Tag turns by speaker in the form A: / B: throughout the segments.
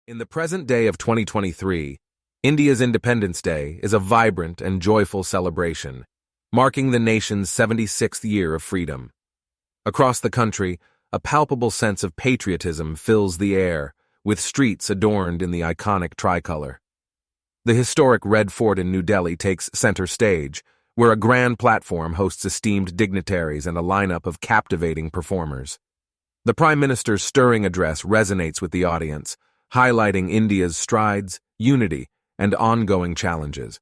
A: In the present day of 2023, India's Independence Day is a vibrant and joyful celebration, marking the nation's 76th year of freedom. Across the country, a palpable sense of patriotism fills the air, with streets adorned in the iconic tricolor. The historic Red Fort in New Delhi takes center stage, where a grand platform hosts esteemed dignitaries and a lineup of captivating performers. The Prime Minister's stirring address resonates with the audience, highlighting India's strides, unity, and ongoing challenges.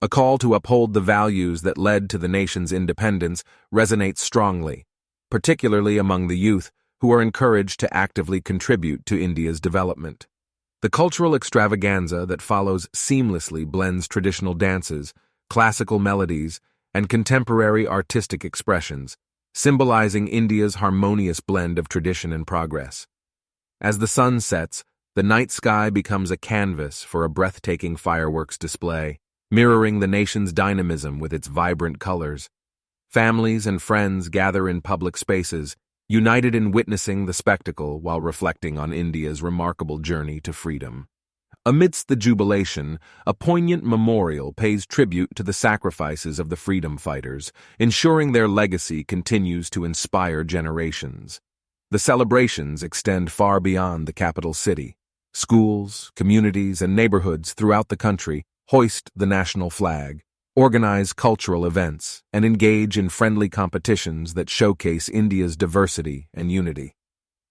A: A call to uphold the values that led to the nation's independence resonates strongly, particularly among the youth, who are encouraged to actively contribute to India's development. The cultural extravaganza that follows seamlessly blends traditional dances, classical melodies, and contemporary artistic expressions, symbolizing India's harmonious blend of tradition and progress. As the sun sets, the night sky becomes a canvas for a breathtaking fireworks display, mirroring the nation's dynamism with its vibrant colors. Families and friends gather in public spaces, united in witnessing the spectacle while reflecting on India's remarkable journey to freedom. Amidst the jubilation, a poignant memorial pays tribute to the sacrifices of the freedom fighters, ensuring their legacy continues to inspire generations. The celebrations extend far beyond the capital city. Schools, communities, and neighborhoods throughout the country hoist the national flag, organize cultural events, and engage in friendly competitions that showcase India's diversity and unity.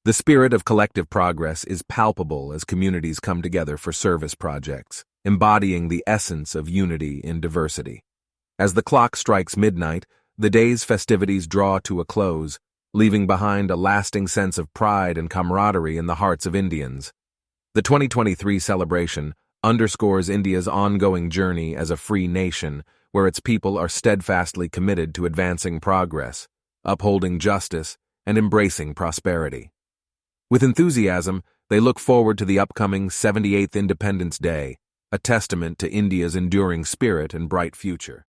A: The spirit of collective progress is palpable as communities come together for service projects, embodying the essence of unity in diversity. As the clock strikes midnight, the day's festivities draw to a close, leaving behind a lasting sense of pride and camaraderie in the hearts of Indians. The 2023 celebration underscores India's ongoing journey as a free nation, where its people are steadfastly committed to advancing progress, upholding justice, and embracing prosperity. With enthusiasm, they look forward to the upcoming 78th Independence Day, a testament to India's enduring spirit and bright future.